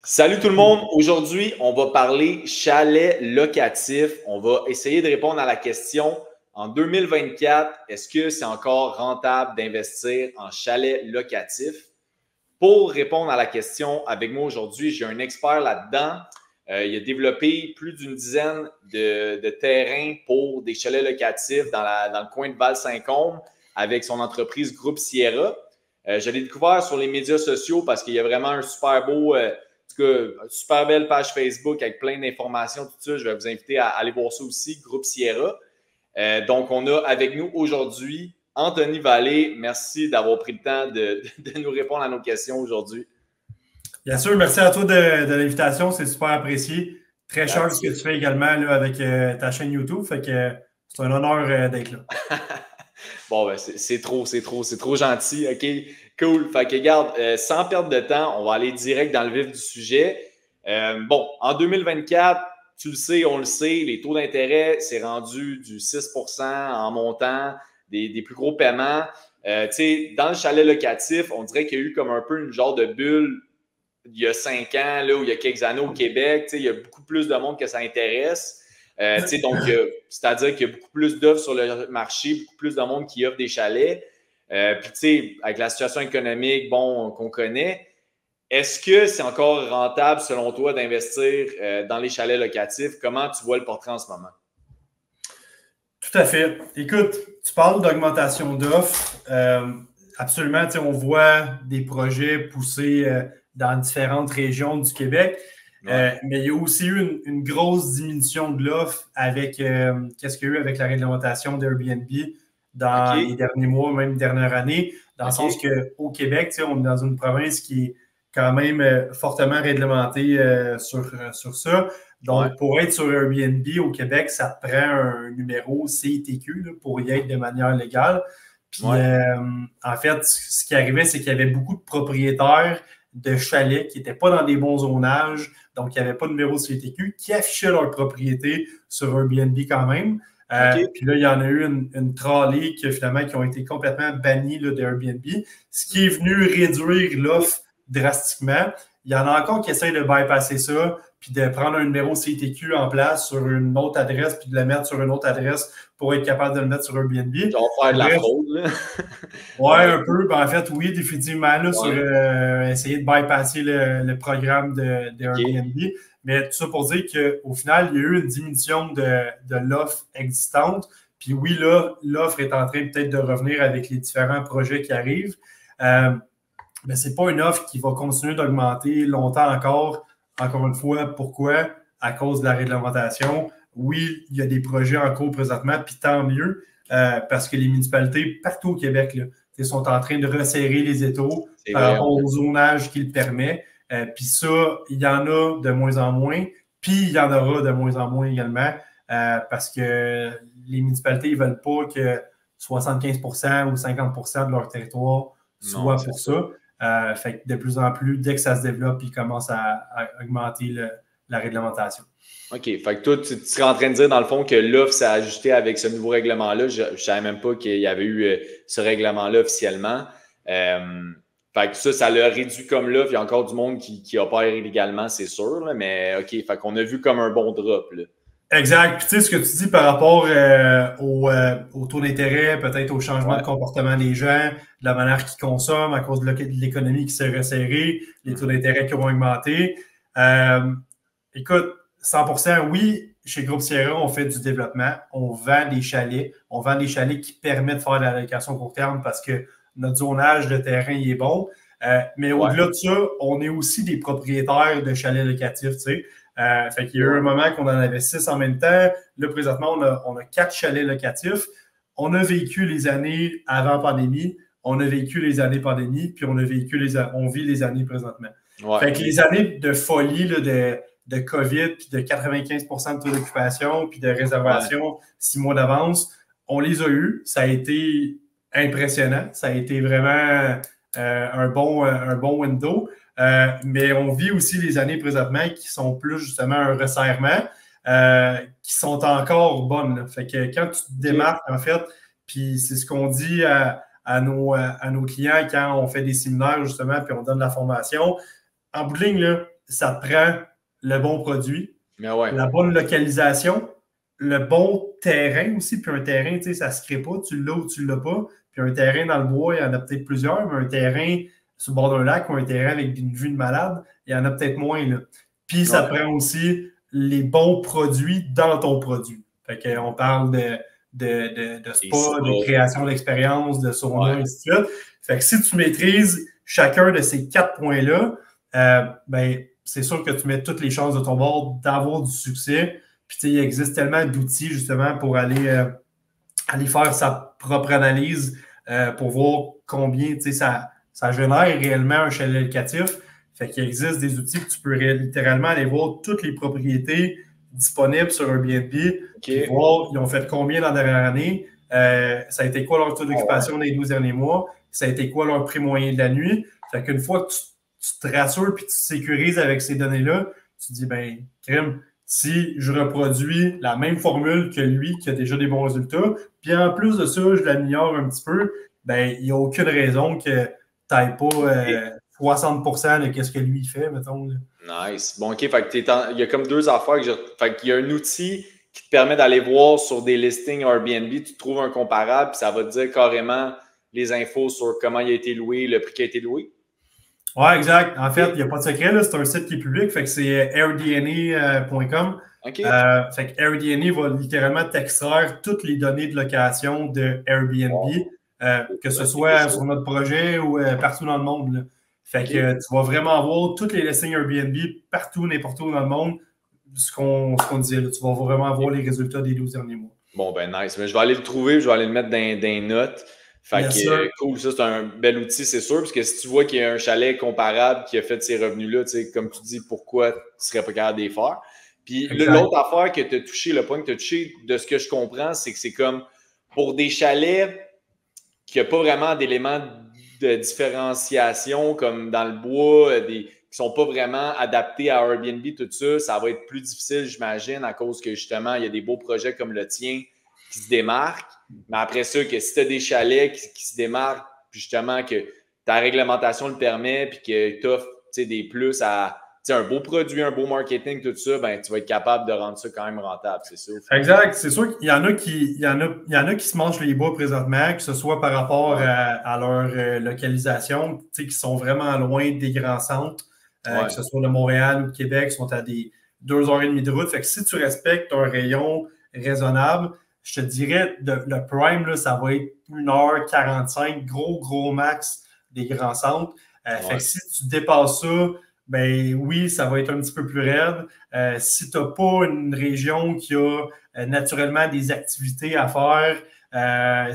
Salut tout le monde! Aujourd'hui, on va parler chalet locatif. On va essayer de répondre à la question en 2024, est-ce que c'est encore rentable d'investir en chalet locatif? Pour répondre à la question avec moi aujourd'hui, j'ai un expert là-dedans. Il a développé plus d'une dizaine de terrains pour des chalets locatifs dans le coin de Val-Saint-Côme avec son entreprise Groupe Sierra. Je l'ai découvert sur les médias sociaux parce qu'il y a vraiment un super beau, en tout cas, une super belle page Facebook avec plein d'informations, tout ça. Je vais vous inviter à aller voir ça aussi, Groupe Sierra. Donc, on a avec nous aujourd'hui Anthony Vallée. Merci d'avoir pris le temps de nous répondre à nos questions aujourd'hui. Bien sûr, merci à toi de l'invitation. C'est super apprécié. Très cher ce que tu fais également là, avec ta chaîne YouTube. Fait que c'est un honneur d'être là. Bon, ben, c'est trop gentil. OK, cool. Fait que, regarde, sans perdre de temps, on va aller direct dans le vif du sujet. Bon, en 2024, tu le sais, on le sait, les taux d'intérêt, c'est rendu du 6 % en montant, des plus gros paiements. Dans le chalet locatif, on dirait qu'il y a eu comme un peu une genre de bulle il y a 5 ans, là, ou il y a quelques années au Québec. Il y a beaucoup plus de monde que ça intéresse. Donc, c'est-à-dire qu'il y a beaucoup plus d'offres sur le marché, beaucoup plus de monde qui offre des chalets. Puis, avec la situation économique, bon, qu'on connaît, est-ce que c'est encore rentable, selon toi, d'investir dans les chalets locatifs? Comment tu vois le portrait en ce moment? Tout à fait. Écoute, tu parles d'augmentation d'offres. Absolument, on voit des projets poussés dans différentes régions du Québec. Mais il y a aussi eu une grosse diminution de l'offre avec qu'est-ce qu'il y a eu avec la réglementation d'Airbnb dans les derniers mois, même dernière année, dans le sens qu'au Québec, on est dans une province qui est quand même fortement réglementée sur ça. Donc, pour être sur Airbnb au Québec, ça te prend un numéro CITQ là, pour y être de manière légale. Puis, en fait, ce qui arrivait, c'est qu'il y avait beaucoup de propriétaires de chalets qui n'étaient pas dans des bons zonages, donc il n'y avait pas de numéro CITQ, qui affichaient leur propriété sur Airbnb quand même. Puis là, il y en a eu une trolley qui ont été complètement bannies d'Airbnb, ce qui est venu réduire l'offre drastiquement. Il y en a encore qui essayent de bypasser ça, puis de prendre un numéro CITQ en place sur une autre adresse, puis de le mettre sur une autre adresse pour être capable de le mettre sur Airbnb. On va faire de la fraude, là. Oui, un peu. Ben, en fait, oui, définitivement, là, sur essayer de bypasser le programme de Airbnb. Mais tout ça pour dire qu'au final, il y a eu une diminution de l'offre existante. Puis oui, là, l'offre est en train peut-être de revenir avec les différents projets qui arrivent. Mais ce n'est pas une offre qui va continuer d'augmenter longtemps encore. Encore une fois, pourquoi? À cause de la réglementation. Oui, il y a des projets en cours présentement, puis tant mieux, parce que les municipalités partout au Québec là, sont en train de resserrer les étaux par rapport au zonage qui le permet. Puis ça, il y en a de moins en moins, puis il y en aura de moins en moins également, parce que les municipalités ne veulent pas que 75 % ou 50 % de leur territoire soit pour ça. Fait que de plus en plus, dès que ça se développe, ils commencent à augmenter la réglementation. OK. Fait que toi, tu serais en train de dire, dans le fond, que l'offre s'est ajustée avec ce nouveau règlement-là. Je ne savais même pas qu'il y avait eu ce règlement-là officiellement. Fait que ça l'a réduit comme l'offre. Il y a encore du monde qui opère illégalement, c'est sûr. Là, mais OK. Fait qu'on a vu comme un bon drop, là. Exact. Puis tu sais, ce que tu dis par rapport au taux d'intérêt, peut-être au changement de comportement des gens, de la manière qu'ils consomment à cause de l'économie qui s'est resserrée, les taux d'intérêt qui ont augmenté. Écoute, 100%, oui, chez Groupe Sierra, on fait du développement, on vend des chalets qui permettent de faire de la location court terme parce que notre zonage de terrain il est bon. Mais au-delà de ça, on est aussi des propriétaires de chalets locatifs, tu sais. Fait qu'il y a eu un moment qu'on en avait 6 en même temps. Là, présentement, on a 4 chalets locatifs. On a vécu les années avant pandémie, on a vécu les années pandémie, puis on vit les années présentement. Fait que les années de folie là, de COVID, puis de 95 % de taux d'occupation, puis de réservation 6 mois d'avance, on les a eus. Ça a été impressionnant. Ça a été vraiment un bon window. Mais on vit aussi les années présentement qui sont plus justement un resserrement, qui sont encore bonnes. Là. Fait que quand tu te démarques, en fait, puis c'est ce qu'on dit à nos clients quand on fait des séminaires, justement, puis on donne la formation. En bout de ligne, là, ça te prend le bon produit, Ouais. la bonne localisation, le bon terrain aussi. Puis un terrain, tu sais, ça ne se crée pas, tu l'as ou tu ne l'as pas. Puis un terrain dans le bois, il y en a peut-être plusieurs, mais un terrain sur le bord d'un lac ou un terrain avec une vue de malade, il y en a peut-être moins. Là. Puis ça prend aussi les bons produits dans ton produit. Fait qu'on parle de spa, de création d'expérience, de sauna, et ainsi de suite. Fait que si tu maîtrises chacun de ces 4 points-là, ben, c'est sûr que tu mets toutes les chances de ton bord d'avoir du succès. Puis, il existe tellement d'outils, justement, pour aller faire sa propre analyse pour voir combien, ça génère réellement un chalet locatif. Fait qu'il existe des outils que tu peux littéralement aller voir toutes les propriétés disponibles sur Airbnb, puis voir, ils ont fait combien dans la dernière année, ça a été quoi leur taux d'occupation dans les 12 derniers mois, ça a été quoi leur prix moyen de la nuit. Fait qu'une fois que tu te rassures puis tu te sécurises avec ces données-là, tu te dis, ben, crime, si je reproduis la même formule que lui qui a déjà des bons résultats, puis en plus de ça, je l'améliore un petit peu, ben, il n'y a aucune raison que tu n'ailles pas 60% de ce que lui fait, mettons. Nice. Bon, OK, fait que il y a comme 2 affaires fait qu'il y a un outil qui te permet d'aller voir sur des listings Airbnb, tu trouves un comparable, puis ça va te dire carrément les infos sur comment il a été loué, le prix qui a été loué. Oui, exact. En fait, il n'y a pas de secret, là. C'est un site qui est public, fait que c'est airdna.com. Okay. Fait que AirDNA va littéralement t'extraire toutes les données de location de Airbnb, que ce soit sur notre projet ou partout dans le monde. Là. Fait que tu vas vraiment voir toutes les listings Airbnb partout, n'importe où dans le monde, ce qu'on disait. Là. Tu vas vraiment voir les résultats des 12 derniers mois. Bon, ben nice. Mais je vais aller le trouver, je vais aller le mettre dans les notes. Fait que cool, ça c'est un bel outil, c'est sûr, parce que si tu vois qu'il y a un chalet comparable qui a fait ces revenus-là, tu sais, comme tu dis, pourquoi tu ne serais pas capable de les faire? Puis l'autre affaire que tu as touché, le point que tu as touché, de ce que je comprends, c'est que c'est comme pour des chalets qui n'ont pas vraiment d'éléments de différenciation, comme dans le bois, qui ne sont pas vraiment adaptés à Airbnb, tout ça, ça va être plus difficile, j'imagine, à cause que justement, il y a des beaux projets comme le tien qui se démarquent. Mais après ça, que si tu as des chalets qui se démarquent, puis justement que ta réglementation le permet, puis que tu offres des plus à un beau produit, un beau marketing, tout ça, ben, tu vas être capable de rendre ça quand même rentable, c'est sûr. Exact. C'est sûr qu'il y en a qui se mangent les bois présentement, que ce soit par rapport à leur localisation, qui sont vraiment loin des grands centres, que ce soit de Montréal ou de Québec, sont à des 2h30 de route. Fait que si tu respectes un rayon raisonnable, je te dirais, le prime, là, ça va être 1h45, gros max des grands centres. Fait que si tu dépasses ça, ben oui, ça va être un petit peu plus raide. Si tu n'as pas une région qui a naturellement des activités à faire,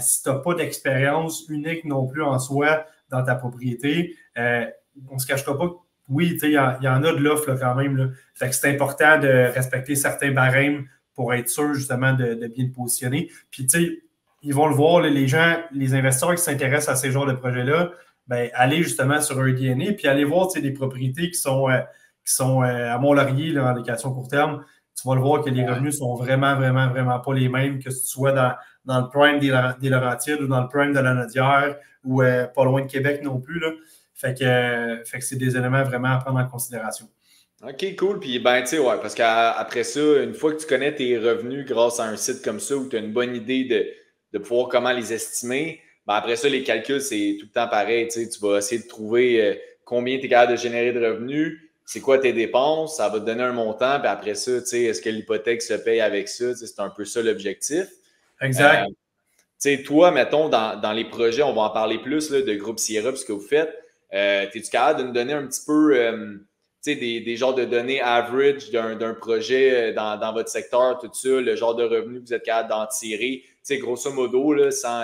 si tu n'as pas d'expérience unique non plus en soi dans ta propriété, on ne se cachera pas que oui, il y en a de l'offre quand même. Là. Fait que c'est important de respecter certains barèmes pour être sûr justement de bien te positionner. Puis tu sais, ils vont le voir, là, les gens, les investisseurs qui s'intéressent à ces genres de projets-là, ben, aller justement sur Airdna, puis aller voir des propriétés qui sont à Mont-Laurier en location court terme. Tu vas le voir que les revenus sont vraiment pas les mêmes que si tu sois dans le prime des Laurentides ou dans le prime de la Nodière ou pas loin de Québec non plus. Là. Fait que c'est des éléments vraiment à prendre en considération. OK, cool. Puis, ben, tu sais, parce qu'après ça, une fois que tu connais tes revenus grâce à un site comme ça où tu as une bonne idée de pouvoir comment les estimer, ben après ça, les calculs, c'est tout le temps pareil. Tu vas essayer de trouver combien tu es capable de générer de revenus, c'est quoi tes dépenses, ça va te donner un montant, puis après ça, est-ce que l'hypothèque se paye avec ça? C'est un peu ça l'objectif. Exact. Toi, mettons, dans les projets, on va en parler plus là, de Groupe Sierra, ce que vous faites. Es-tu capable de nous donner un petit peu des genres de données average d'un projet dans votre secteur, tout ça, le genre de revenus que vous êtes capable d'en tirer, grosso modo, là, sans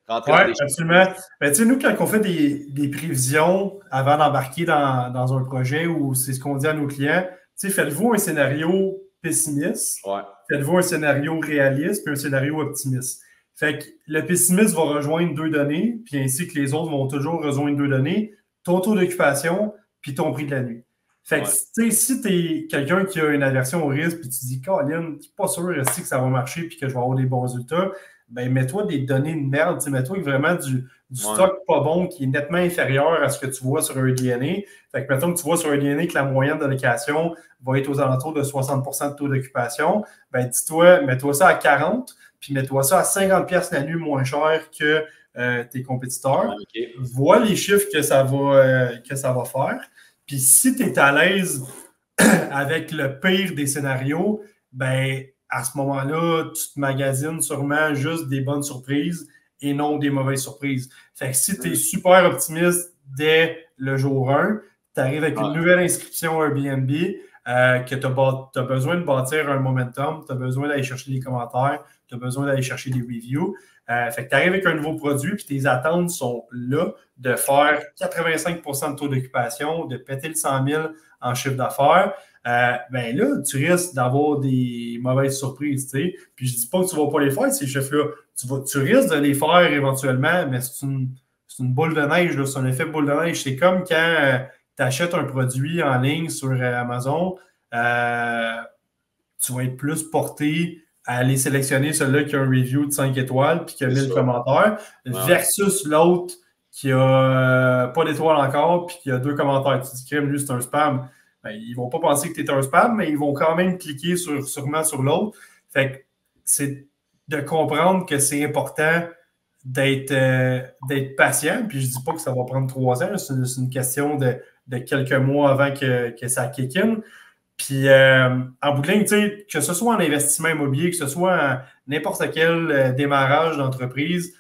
rentrer dans des choses. Absolument. Ben, nous, quand on fait des prévisions avant d'embarquer dans un projet ou c'est ce qu'on dit à nos clients, faites-vous un scénario pessimiste, faites-vous un scénario réaliste puis un scénario optimiste. Fait que le pessimiste va rejoindre 2 données, puis ainsi que les autres vont toujours rejoindre 2 données, ton taux d'occupation puis ton prix de la nuit. Fait que, si tu es quelqu'un qui a une aversion au risque puis tu te dis, Colin, je suis pas sûr que ça va marcher puis que je vais avoir des bons résultats, ben mets-toi des données de merde, mets-toi vraiment du stock pas bon qui est nettement inférieur à ce que tu vois sur un DNA. Fait que mettons que tu vois sur un DNA que la moyenne de location va être aux alentours de 60% de taux d'occupation, ben dis-toi, mets-toi ça à 40, puis mets-toi ça à 50$ la nuit moins cher que tes compétiteurs. Okay. Vois les chiffres que ça va faire. Puis si tu es à l'aise avec le pire des scénarios, ben à ce moment-là, tu te magasines sûrement juste des bonnes surprises et non des mauvaises surprises. Fait que si tu es super optimiste dès le jour 1, tu arrives avec une nouvelle inscription Airbnb, que tu as besoin de bâtir un momentum, tu as besoin d'aller chercher des commentaires, tu as besoin d'aller chercher des reviews. Fait que tu arrives avec un nouveau produit, puis tes attentes sont là de faire 85% de taux d'occupation, de péter le 100 000 en chiffre d'affaires. Ben là, tu risques d'avoir des mauvaises surprises, tu sais. Puis je dis pas que tu vas pas les faire, ces chiffres-là. Tu risques de les faire éventuellement, mais c'est une boule de neige, c'est un effet boule de neige. C'est comme quand tu achètes un produit en ligne sur Amazon, tu vas être plus porté à aller sélectionner celui-là qui a un review de 5 étoiles puis qui a 1000 commentaires versus l'autre qui a pas d'étoiles encore puis qui a 2 commentaires. Tu dis, crème, lui, c'est un spam. Ben, ils ne vont pas penser que tu es un spam, mais ils vont quand même cliquer sûrement sur l'autre. Fait que c'est de comprendre que c'est important d'être patient. Puis je ne dis pas que ça va prendre 3 ans. C'est une question de quelques mois avant que ça kick in. Puis en bout de ligne, que ce soit en investissement immobilier, que ce soit en n'importe quel démarrage d'entreprise,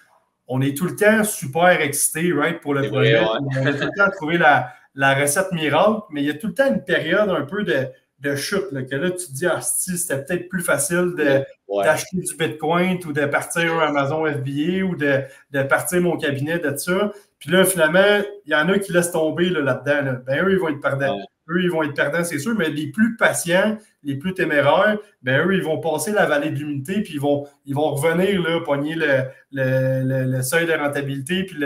on est tout le temps super excité, right, pour le projet. Vrai, ouais. On est tout le temps à trouver la recette miracle, mais il y a tout le temps une période un peu de chute, là, que là, tu te dis, ah, si, c'était peut-être plus facile d'acheter du Bitcoin ou de partir Amazon FBA ou de partir mon cabinet de ça. Puis là, finalement, il y en a qui laissent tomber là-dedans. Là. Ben, eux, ils vont être perdants. Ouais. Eux, ils vont être perdants, c'est sûr, mais les plus patients, les plus téméraires, ben eux, ils vont passer la vallée de l'humilité, puis ils vont revenir, là, pogner le seuil de rentabilité, puis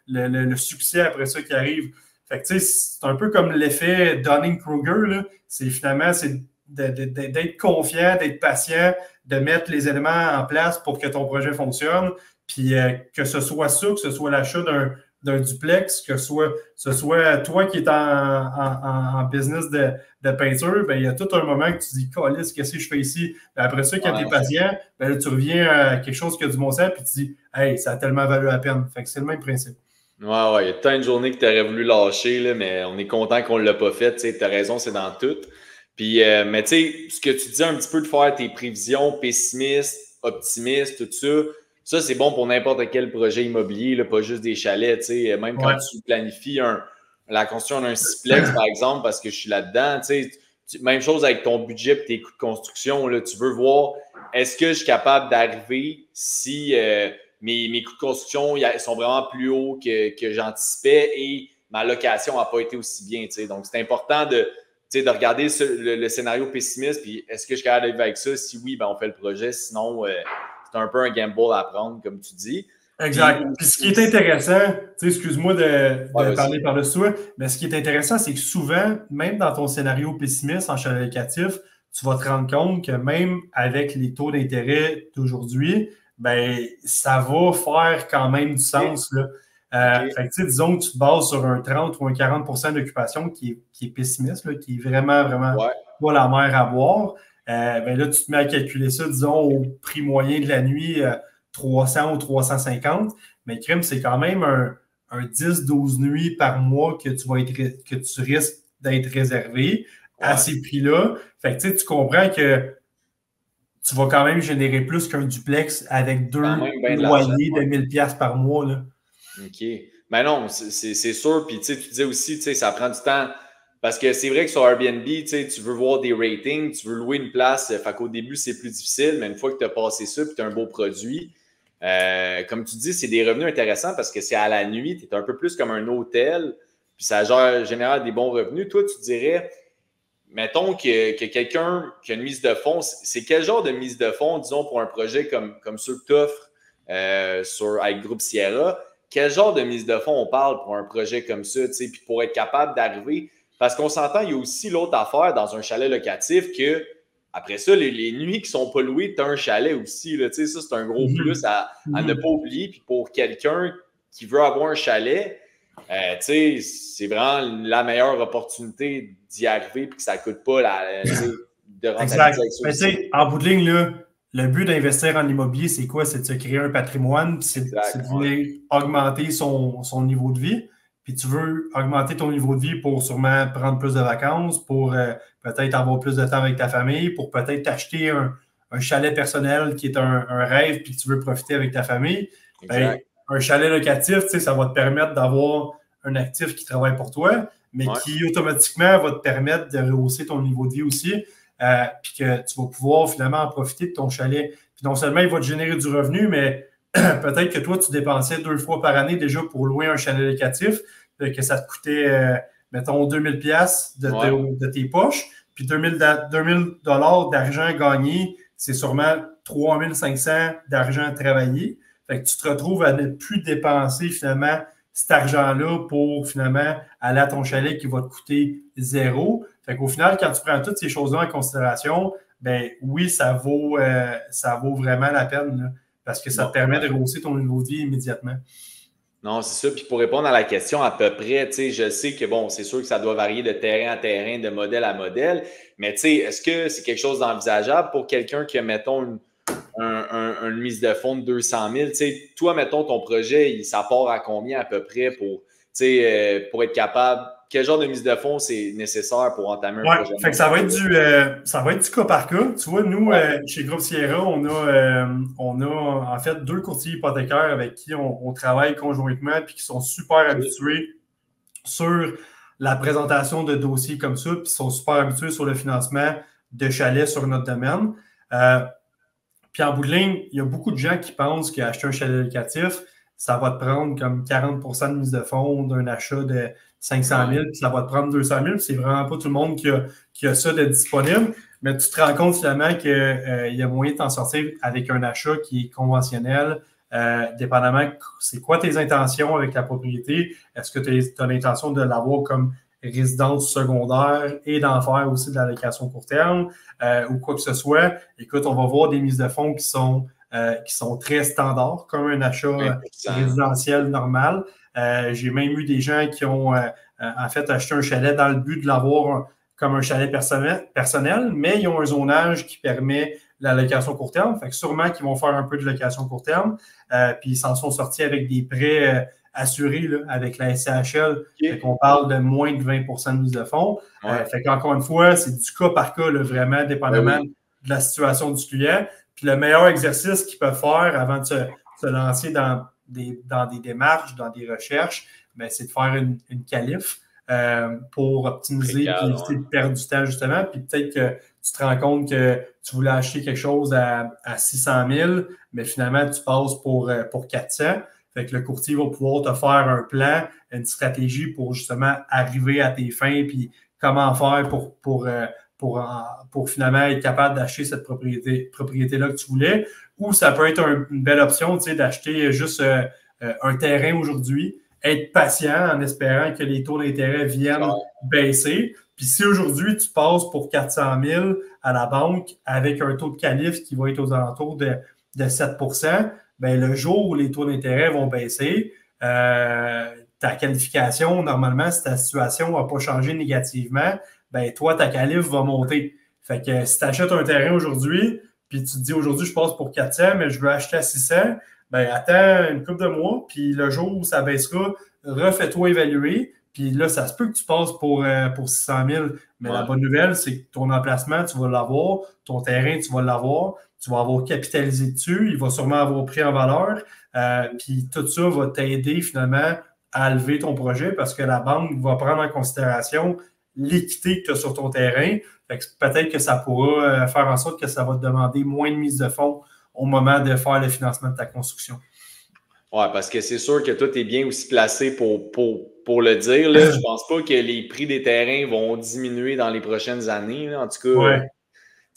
le succès après ça qui arrive. Fait que, tu sais, c'est un peu comme l'effet Dunning-Kruger, là. C'est finalement, c'est d'être confiant, d'être patient, de mettre les éléments en place pour que ton projet fonctionne, puis que ce soit ça, que ce soit l'achat d'un duplex, que ce soit toi qui es en business de peinture, ben, il y a tout un moment que tu dis, câlisse, qu'est-ce que je fais ici? Ben, après ça, quand tu es patient, ben, là, tu reviens à quelque chose qui a du bon sens, puis tu dis, hey, ça a tellement valu la peine. Fait que c'est le même principe. Ouais, il y a tant de journées que tu aurais voulu lâcher, là, mais on est content qu'on ne l'a pas fait. Tu as raison, c'est dans tout. Puis, mais tu sais, ce que tu disais un petit peu de faire tes prévisions pessimistes, optimistes, tout ça, ça, c'est bon pour n'importe quel projet immobilier, là, pas juste des chalets. Même quand tu planifies la construction d'un sixplex, par exemple, parce que je suis là-dedans, même chose avec ton budget et tes coûts de construction. Là, tu veux voir, est-ce que je suis capable d'arriver si mes coûts de construction sont vraiment plus hauts que j'anticipais et ma location n'a pas été aussi bien. Donc, c'est important de regarder le scénario pessimiste, puis est-ce que je suis capable d'être avec ça? Si oui, ben on fait le projet. Sinon, c'est un peu un gamble à prendre, comme tu dis. Exact. Puis ce qui est intéressant, excuse-moi de parler par-dessus toi, mais ce qui est intéressant, c'est que souvent, même dans ton scénario pessimiste en chalet locatif, tu vas te rendre compte que même avec les taux d'intérêt d'aujourd'hui, ben ça va faire quand même du sens. Là. Fait que, disons que tu te bases sur un 30 ou un 40% d'occupation qui est pessimiste, là, qui est vraiment pas la mer à boire. Ben là, tu te mets à calculer ça, disons, au prix moyen de la nuit, 300 ou 350. Mais crime, c'est quand même un 10-12 nuits par mois que tu risques d'être réservé à ces prix-là. Fait que tu comprends que tu vas quand même générer plus qu'un duplex avec 2 loyers de 1000$ par mois. Là. OK. Mais non, c'est sûr. Puis tu disais aussi, ça prend du temps. Parce que c'est vrai que sur Airbnb, tu veux voir des ratings, tu veux louer une place. Fait qu'au début, c'est plus difficile, mais une fois que tu as passé ça et tu as un beau produit, comme tu dis, c'est des revenus intéressants parce que c'est à la nuit, tu es un peu plus comme un hôtel, puis ça génère des bons revenus. Toi, tu dirais, mettons que quelqu'un qui a une mise de fonds, c'est quel genre de mise de fonds, disons, pour un projet comme ceux que tu offres avec Groupe Sierra? Quel genre de mise de fonds on parle pour un projet comme ça, puis pour être capable d'arriver? Parce qu'on s'entend, il y a aussi l'autre affaire dans un chalet locatif que Après ça, les nuits qui ne sont pas louées, tu as un chalet aussi. Là, ça, c'est un gros plus à ne pas oublier. Puis pour quelqu'un qui veut avoir un chalet, c'est vraiment la meilleure opportunité d'y arriver et que ça ne coûte pas de rentabiliser. Exact. En bout de ligne, là, le but d'investir en immobilier, c'est quoi? C'est de se créer un patrimoine, c'est de venir augmenter son niveau de vie. Puis tu veux augmenter ton niveau de vie pour sûrement prendre plus de vacances, pour peut-être avoir plus de temps avec ta famille, pour peut-être t'acheter un chalet personnel qui est un rêve puis que tu veux profiter avec ta famille. Ben, un chalet locatif, ça va te permettre d'avoir un actif qui travaille pour toi, mais qui automatiquement va te permettre de rehausser ton niveau de vie aussi. Puis que tu vas pouvoir finalement en profiter de ton chalet. Puis non seulement il va te générer du revenu, mais peut-être que toi, tu dépensais 2 fois par année déjà pour louer un chalet locatif, que ça te coûtait, mettons, 2000 pièces de tes poches, puis 2000 $ d'argent gagné, c'est sûrement 3500 d'argent travaillé. Fait que tu te retrouves à ne plus dépenser finalement cet argent-là pour finalement aller à ton chalet qui va te coûter 0. Fait qu'au final, quand tu prends toutes ces choses-là en considération, ben oui, ça vaut vraiment la peine là, parce que ça te permet de rehausser ton niveau de vie immédiatement. Non, c'est ça. Puis pour répondre à la question à peu près, je sais que bon, c'est sûr que ça doit varier de terrain à terrain, de modèle à modèle, mais est-ce que c'est quelque chose d'envisageable pour quelqu'un qui a, mettons, une mise de fonds de 200 000? Toi, mettons, ton projet, ça part à combien à peu près pour être capable? Quel genre de mise de fonds c'est nécessaire pour entamer un projet? Fait que ça va être du cas par cas. Tu vois, nous, chez Groupe Sierra, on a en fait 2 courtiers hypothécaires avec qui on travaille conjointement et qui sont super habitués sur la présentation de dossiers comme ça, puis sont super habitués sur le financement de chalets sur notre domaine. Puis en bout de ligne, il y a beaucoup de gens qui pensent qu'acheter un chalet locatif, ça va te prendre comme 40 % de mise de fonds d'un achat de 500 000, puis ça va te prendre 200 000. C'est vraiment pas tout le monde qui a ça de disponible. Mais tu te rends compte finalement qu'il y a moyen de t'en sortir avec un achat qui est conventionnel, dépendamment c'est quoi tes intentions avec la propriété. Est-ce que tu as l'intention de l'avoir comme résidence secondaire et d'en faire aussi de la location court terme ou quoi que ce soit? Écoute, on va voir des mises de fonds qui sont très standards, comme un achat résidentiel normal. J'ai même eu des gens qui ont en fait acheté un chalet dans le but de l'avoir comme un chalet personnel, mais ils ont un zonage qui permet la location court terme. Fait que sûrement qu'ils vont faire un peu de location court terme. Puis ils s'en sont sortis avec des prêts assurés là, avec la SCHL. Fait qu'on parle de moins de 20 % de mise de fonds. Fait qu'encore une fois, c'est du cas par cas, là, vraiment, dépendamment de la situation du client. Puis le meilleur exercice qu'ils peuvent faire avant de se lancer dans des démarches, dans des recherches, c'est de faire une qualif pour optimiser et éviter de perdre du temps, justement. Puis peut-être que tu te rends compte que tu voulais acheter quelque chose à 600 000, mais finalement, tu passes pour 400. Fait que le courtier va pouvoir te faire un plan, une stratégie pour justement arriver à tes fins, puis comment faire pour finalement être capable d'acheter cette propriété-là que tu voulais. Ou ça peut être une belle option, tu sais, d'acheter juste un terrain aujourd'hui, être patient en espérant que les taux d'intérêt viennent baisser. Puis si aujourd'hui, tu passes pour 400 000 à la banque avec un taux de qualif qui va être aux alentours de 7 %, le jour où les taux d'intérêt vont baisser, ta qualification, normalement, si ta situation n'a pas changé négativement, toi, ta qualif va monter. Fait que si tu achètes un terrain aujourd'hui, puis tu te dis aujourd'hui, je passe pour 400, mais je veux acheter à 600, attends une couple de mois, puis le jour où ça baissera, refais-toi évaluer, puis là, ça se peut que tu passes pour 600 000. Mais la bonne nouvelle, c'est que ton emplacement, tu vas l'avoir, ton terrain, tu vas l'avoir, tu vas avoir capitalisé dessus, il va sûrement avoir pris en valeur, puis tout ça va t'aider finalement à lever ton projet parce que la banque va prendre en considération l'équité que tu as sur ton terrain. Fait que peut-être que ça pourra faire en sorte que ça va te demander moins de mise de fonds au moment de faire le financement de ta construction. Oui, parce que c'est sûr que toi, tu es bien aussi placé pour le dire. Là. Je ne pense pas que les prix des terrains vont diminuer dans les prochaines années. Là. En tout cas,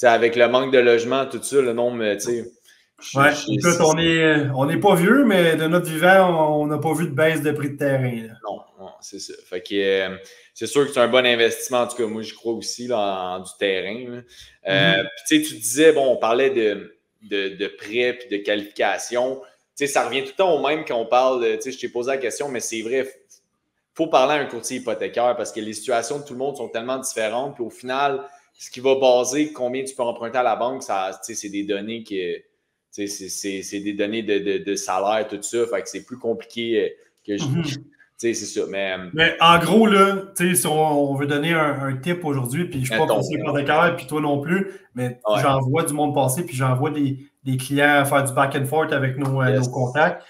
avec le manque de logement, tout ça, le nombre, écoute, on n'est pas vieux, mais de notre vivant, on n'a pas vu de baisse de prix de terrain. Là. Non, c'est ça. Fait que c'est sûr que c'est un bon investissement. En tout cas, moi, je crois aussi là, en du terrain. Puis tu disais, bon, on parlait de prêt puis de qualification. Ça revient tout le temps au même quand on parle. Je t'ai posé la question, mais c'est vrai, faut parler à un courtier hypothécaire parce que les situations de tout le monde sont tellement différentes. Puis au final, ce qui va baser combien tu peux emprunter à la banque, c'est des données c'est des données de salaire, tout ça. Fait que c'est plus compliqué que je. C'est ça. Mais en gros, là, si on veut donner un tip aujourd'hui, puis je ne suis pas courtier hypothécaire, puis toi non plus, mais j'en vois du monde passer, puis j'en vois des clients faire du back and forth avec nos contacts.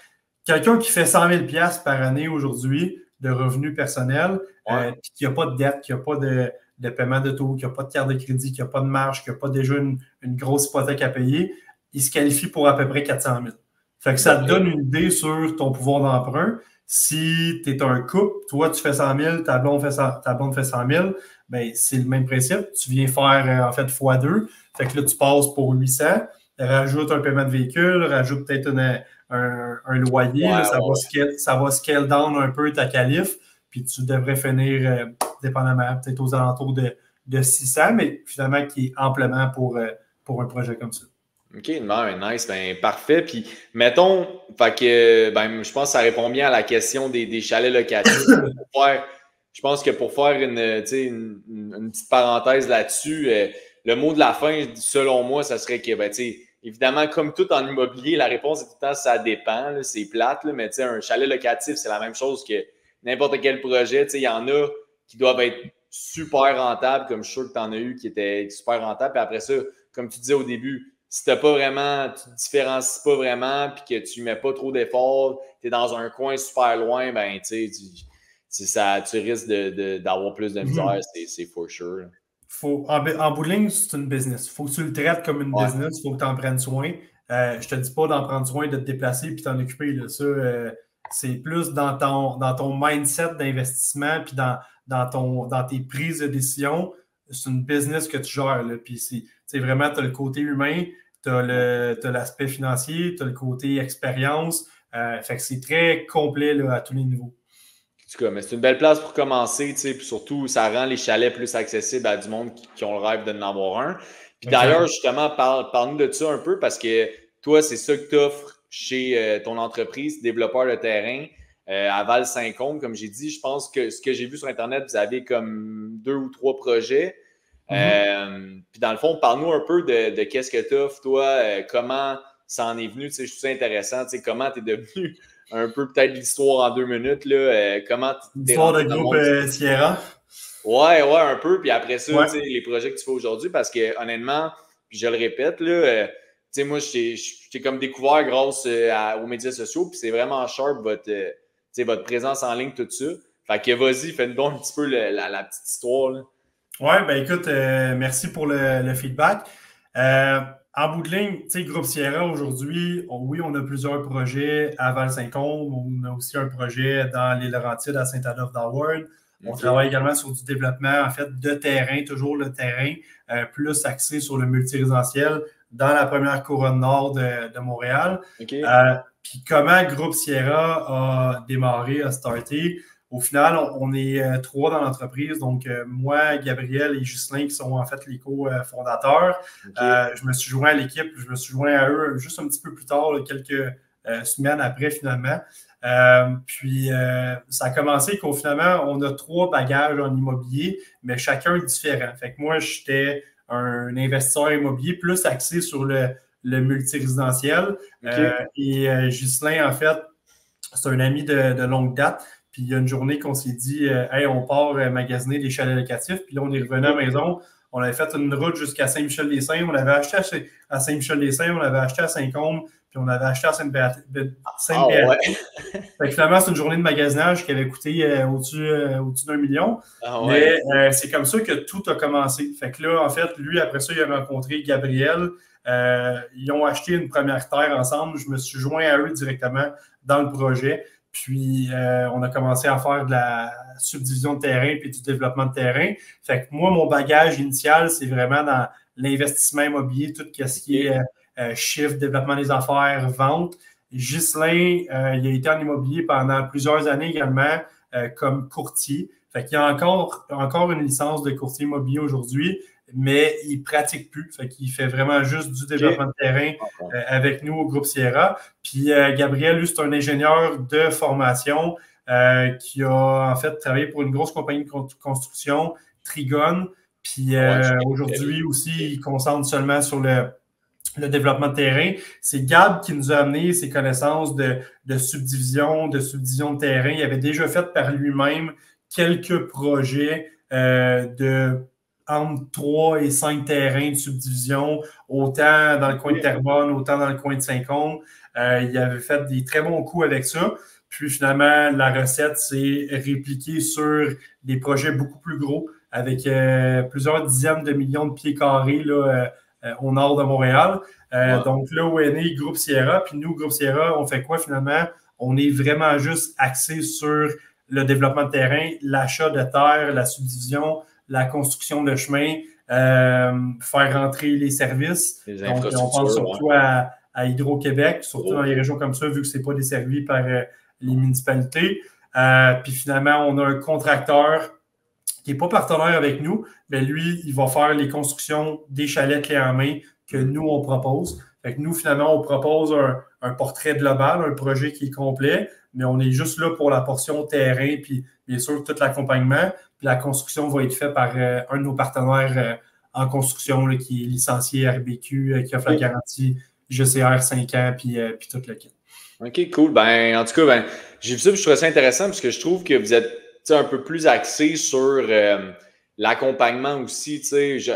Quelqu'un qui fait 100 000 $ par année aujourd'hui de revenus personnels, puis qui n'a pas de dette, qui n'a pas de paiement de taux, qui n'a pas de carte de crédit, qui n'a pas de marge, qui n'a pas déjà une grosse hypothèque à payer, il se qualifie pour à peu près 400 000. Fait que ça te donne une idée sur ton pouvoir d'emprunt. Si tu es un couple, toi, tu fais 100 000, ta blonde fait 100 000, ben, c'est le même principe. Tu viens faire, en fait, x2. Fait que là, tu passes pour 800. Rajoute un paiement de véhicule, rajoute peut-être un loyer. Là, ça va scale down un peu ta qualif. Puis tu devrais finir, dépendamment, peut-être aux alentours de 600, mais finalement, qui est amplement pour un projet comme ça. OK, nice, ben parfait. Puis, mettons, je pense que ça répond bien à la question des chalets locatifs. Je pense que pour faire une petite parenthèse là-dessus, le mot de la fin, selon moi, ça serait que, évidemment, comme tout en immobilier, la réponse est tout le temps ça dépend. C'est plate, là, mais un chalet locatif, c'est la même chose que n'importe quel projet. Il y en a qui doivent être super rentables, comme je suis sûr que tu en as eu qui étaient super rentables. Puis après ça, comme tu disais au début, si tu ne te différencies pas vraiment puis que tu ne mets pas trop d'efforts, tu es dans un coin super loin, ben tu risques d'avoir plus de misère, c'est for sure. En bout de ligne, c'est une business. Il faut que tu le traites comme une business, il faut que tu en prennes soin. Je ne te dis pas d'en prendre soin, de te déplacer puis t'en occuper. Là. Ça, c'est plus dans ton mindset d'investissement puis dans tes prises de décision. C'est une business que tu gères. Là. Puis c'est vraiment, tu as le côté humain, tu as l'aspect financier, tu as le côté expérience. Fait que c'est très complet là, à tous les niveaux. En tout cas, mais c'est une belle place pour commencer, puis surtout, ça rend les chalets plus accessibles à du monde qui ont le rêve d'en avoir un. Puis d'ailleurs, justement, parle-nous de ça un peu parce que toi, c'est ça que tu offres chez ton entreprise, développeur de terrain, à Val-Saint-Côme, comme j'ai dit. Je pense que ce que j'ai vu sur Internet, vous avez comme 2 ou 3 projets. Puis dans le fond, parle-nous un peu de qu'est-ce que tu offres, toi, comment ça en est venu. Je trouve ça intéressant, comment tu es devenu un peu peut-être l'histoire en 2 minutes. Là, comment l'histoire de groupe Sierra? Ouais, un peu. Puis après ça, les projets que tu fais aujourd'hui, parce que honnêtement, puis je le répète, là, moi, je t'ai comme découvert grâce aux médias sociaux, puis c'est vraiment sharp votre présence en ligne, tout ça. Fait que vas-y, fais-nous un petit peu la petite histoire. Là. Ouais, ben écoute, merci pour le feedback. En bout de ligne, Groupe Sierra, aujourd'hui, on a plusieurs projets à Val-Saint-Côme. On a aussi un projet dans les Laurentides à Saint-Adolphe-d'Haworth. On travaille également sur du développement, en fait, de terrain, toujours le terrain, plus axé sur le multirésidentiel dans la première couronne nord de Montréal. Puis comment Groupe Sierra a démarré, a starté? Au final, on est 3 dans l'entreprise, donc moi, Gabriel et Ghislain, qui sont en fait les co-fondateurs. Je me suis joint à l'équipe, je me suis joint à eux juste un petit peu plus tard, là, quelques semaines après finalement. Puis ça a commencé qu'au finalement, on a 3 bagages en immobilier, mais chacun est différent. Fait que moi, j'étais un investisseur immobilier plus axé sur le multirésidentiel. Et Ghislain, en fait, c'est un ami de longue date. Puis il y a une journée qu'on s'est dit, hey, on part magasiner des chalets locatifs. Puis là, on est revenu à la maison. On avait fait une route jusqu'à Saint-Michel-des-Saints. On avait acheté à Saint-Michel-des-Saints, on avait acheté à Saint-Côme, puis on avait acheté à Sainte-Béatrice. Fait que finalement, c'est une journée de magasinage qui avait coûté au-dessus d'1 million. Mais c'est comme ça que tout a commencé. Fait que là, en fait, lui, après ça, il a rencontré Gabriel. Ils ont acheté une première terre ensemble. Je me suis joint à eux directement dans le projet. Puis, on a commencé à faire de la subdivision de terrain puis du développement de terrain. Fait que moi, mon bagage initial, c'est vraiment dans l'investissement immobilier, tout ce qui est chiffre, développement des affaires, vente. Ghislain, il a été en immobilier pendant plusieurs années également. comme courtier. Fait qu'il y a encore une licence de courtier immobilier aujourd'hui, mais il ne pratique plus. Fait qu'il fait vraiment juste du développement de terrain avec nous au groupe Sierra. Puis Gabriel, lui, c'est un ingénieur de formation qui a en fait travaillé pour une grosse compagnie de construction, Trigone. Puis aujourd'hui aussi, il concentre seulement sur le développement de terrain. C'est Gab qui nous a amené ses connaissances de subdivision, de terrain. Il avait déjà fait par lui-même quelques projets entre 3 et 5 terrains de subdivision, autant dans le coin de Terrebonne, autant dans le coin de Saint-Côme. Il avait fait des très bons coups avec ça. Puis finalement, la recette s'est répliquée sur des projets beaucoup plus gros, avec plusieurs dizaines de millions de pieds carrés là, au nord de Montréal. Donc là où est né Groupe Sierra, puis nous, Groupe Sierra, on fait quoi finalement? On est vraiment juste axé sur le développement de terrain, l'achat de terre, la subdivision, la construction de chemin, faire rentrer les services. Donc, on pense surtout à Hydro-Québec, surtout dans les régions comme ça, vu que ce n'est pas desservi par les municipalités. Puis finalement, on a un contracteur qui n'est pas partenaire avec nous, mais lui, il va faire les constructions des chalets clés en main que nous, on propose. Fait que nous, finalement, on propose un portrait global, un projet qui est complet, mais on est juste là pour la portion terrain, puis bien sûr, tout l'accompagnement. Puis la construction va être faite par un de nos partenaires en construction là, qui est licencié RBQ, qui offre la garantie GCR 5 ans, puis tout le kit. OK, cool. Ben, en tout cas, ben, j'ai vu ça et je trouvais ça intéressant parce que je trouve que vous êtes un peu plus axé sur l'accompagnement aussi.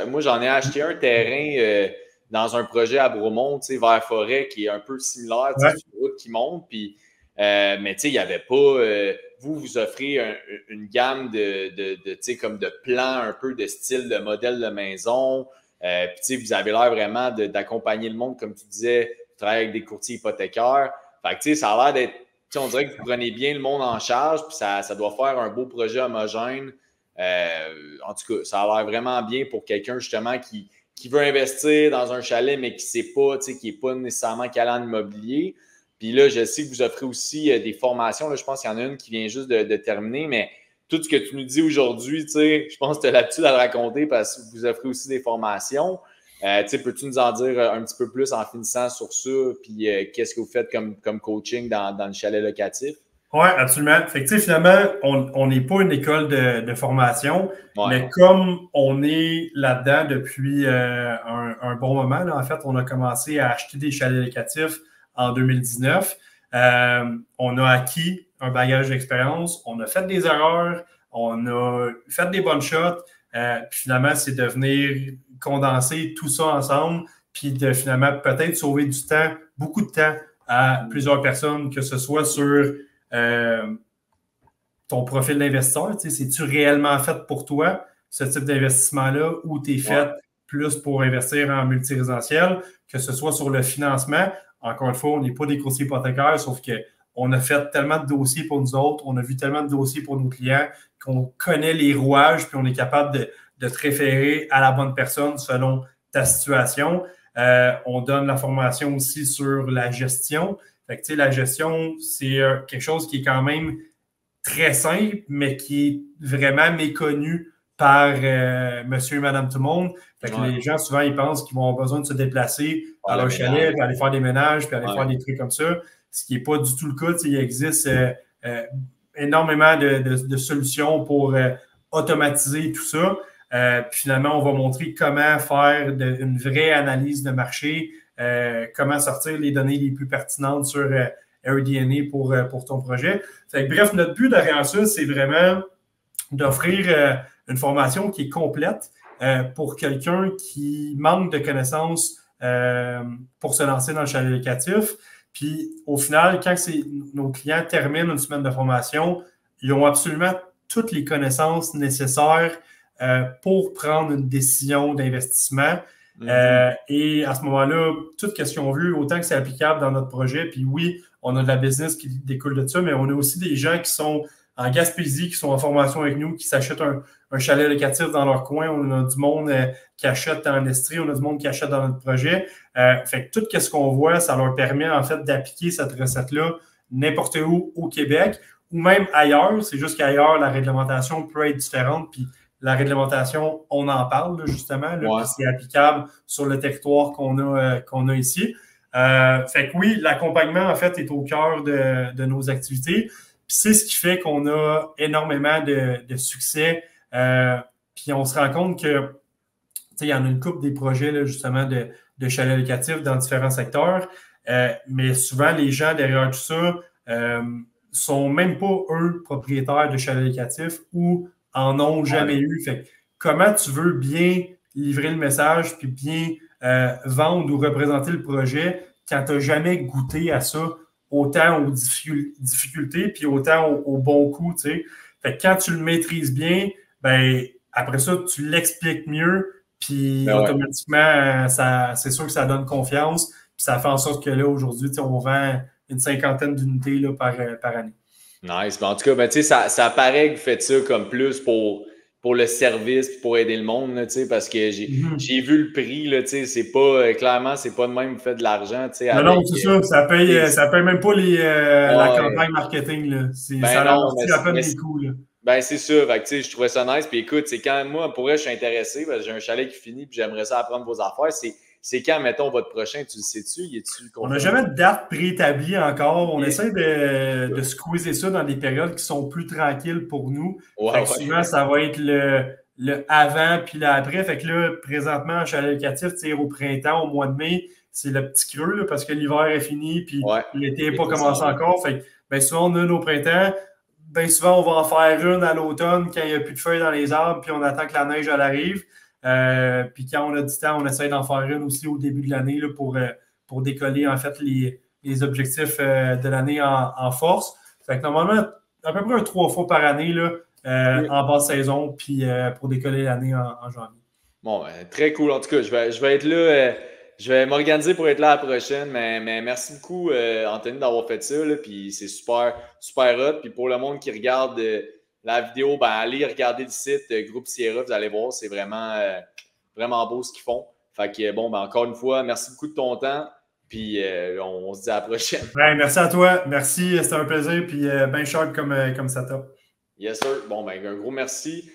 Moi, j'en ai acheté un terrain dans un projet à Bromont, vers Forêt, qui est un peu similaire, sur une route qui monte. Puis, mais il n'y avait pas. Vous offrez une gamme comme de plans, un peu de style de modèle de maison. Puis, vous avez l'air vraiment d'accompagner le monde, comme tu disais, tu travailles avec des courtiers hypothécaires. Fait que, ça a l'air d'être. On dirait que vous prenez bien le monde en charge, puis ça doit faire un beau projet homogène. En tout cas, ça a l'air vraiment bien pour quelqu'un, justement, qui veut investir dans un chalet, mais qui ne sait pas, qui n'est pas nécessairement calé en immobilier. Puis là, je sais que vous offrez aussi des formations. Là, je pense qu'il y en a une qui vient juste de terminer, mais tout ce que tu nous dis aujourd'hui, je pense que tu as l'habitude à le raconter parce que vous offrez aussi des formations. Peux-tu nous en dire un petit peu plus en finissant sur ça? Puis qu'est-ce que vous faites comme coaching dans le chalet locatif? Oui, absolument. Fait que, finalement, on n'est pas une école de formation, mais comme on est là-dedans depuis un bon moment, là, en fait, on a commencé à acheter des chalets locatifs en 2019. On a acquis un bagage d'expérience, on a fait des erreurs, on a fait des bonnes shots. Puis finalement, c'est de venir condenser tout ça ensemble, puis de finalement peut-être sauver du temps, beaucoup de temps à plusieurs personnes, que ce soit sur ton profil d'investisseur. C'est-tu réellement fait pour toi, ce type d'investissement-là, ou tu es fait plus pour investir en multirésidentiel, que ce soit sur le financement. Encore une fois, on n'est pas des courtiers hypothécaires, sauf qu'on a fait tellement de dossiers pour nous autres, on a vu tellement de dossiers pour nos clients qu'on connaît les rouages, puis on est capable de te référer à la bonne personne selon ta situation. On donne la formation aussi sur la gestion. Fait que, la gestion, c'est quelque chose qui est quand même très simple, mais qui est vraiment méconnu par monsieur et madame tout le monde. Fait que les gens, souvent, ils pensent qu'ils vont avoir besoin de se déplacer à leur chalet, puis aller faire des ménages, puis aller faire des trucs comme ça, ce qui n'est pas du tout le cas. Il existe énormément de solutions pour automatiser tout ça. Puis finalement, on va montrer comment faire une vraie analyse de marché, comment sortir les données les plus pertinentes sur AirDNA pour ton projet. Fait que, bref, notre but derrière ça, c'est vraiment d'offrir une formation qui est complète pour quelqu'un qui manque de connaissances pour se lancer dans le chalet locatif. Puis au final, quand nos clients terminent une semaine de formation, ils ont absolument toutes les connaissances nécessaires pour prendre une décision d'investissement. Et à ce moment-là, tout ce qu'ils ont vu, autant que c'est applicable dans notre projet, puis oui, on a de la business qui découle de ça, mais on a aussi des gens qui sont en Gaspésie, qui sont en formation avec nous, qui s'achètent un chalet locatif dans leur coin. On a du monde qui achète en Estrie, on a du monde qui achète dans notre projet. Fait que tout ce qu'on voit, ça leur permet en fait d'appliquer cette recette-là n'importe où au Québec ou même ailleurs. C'est juste qu'ailleurs, la réglementation peut être différente. Puis la réglementation, on en parle, là, justement, là, Ouais. puis c'est applicable sur le territoire qu'on a ici. Fait que oui, l'accompagnement, en fait, est au cœur de nos activités. Puis c'est ce qui fait qu'on a énormément de succès. Puis on se rend compte que il y en a une couple des projets, là, justement, de chalets locatifs dans différents secteurs. Mais souvent, les gens derrière tout ça sont même pas, eux, propriétaires de chalets locatifs ou en ont jamais eu. Fait que, comment tu veux bien livrer le message puis bien vendre ou représenter le projet quand tu n'as jamais goûté à ça, autant aux difficultés puis autant au bon coup, tu sais. Fait que quand tu le maîtrises bien, ben après ça, tu l'expliques mieux, puis automatiquement, c'est sûr que ça donne confiance, puis ça fait en sorte que là, aujourd'hui, on vend une 50aine d'unités là, par année. Nice. En tout cas, ben, ça paraît que vous faites ça comme plus pour le service et pour aider le monde, là, parce que j'ai vu le prix, là, c'est pas, clairement, c'est pas de même que vous faites de l'argent. Non, c'est ça. Ça paye même pas la campagne marketing. Là. Ça amortit à peine les coûts. Là. Ben, c'est ça. Fait que, je trouvais ça nice. Puis écoute, c'est quand moi, pour vrai, je suis intéressé, parce que j'ai un chalet qui finit, puis j'aimerais ça apprendre vos affaires. C'est quand, mettons, votre prochain, tu le sais-tu? On n'a jamais de date préétablie encore. On essaie de squeezer ça dans des périodes qui sont plus tranquilles pour nous. Souvent, ça va être le avant puis le après. Fait que là, présentement, en chalet locatif, au printemps, au mois de mai, c'est le petit creux là, parce que l'hiver est fini puis l'été n'est pas commencé encore. Fait que, ben, souvent, on a nos printemps. Bien souvent, on va en faire une à l'automne quand il n'y a plus de feuilles dans les arbres, puis on attend que la neige elle arrive. Puis quand on a du temps, on essaie d'en faire une aussi au début de l'année là, pour décoller en fait les objectifs de l'année en force. Fait que normalement, à peu près 3 fois par année là, en basse saison, puis pour décoller l'année en janvier. Bon, ben, très cool. En tout cas, je vais être là. Je vais m'organiser pour être là la prochaine, mais merci beaucoup, Anthony, d'avoir fait ça. Là, puis c'est super, super hot. Puis pour le monde qui regarde la vidéo, ben, allez regarder le site Groupe Sierra, vous allez voir, c'est vraiment, vraiment beau ce qu'ils font. Fait que bon, ben, encore une fois, merci beaucoup de ton temps. Puis on se dit à la prochaine. Ouais, merci à toi. Merci, c'était un plaisir. Puis bien sharp comme setup. Yes, sir. Bon, ben, un gros merci.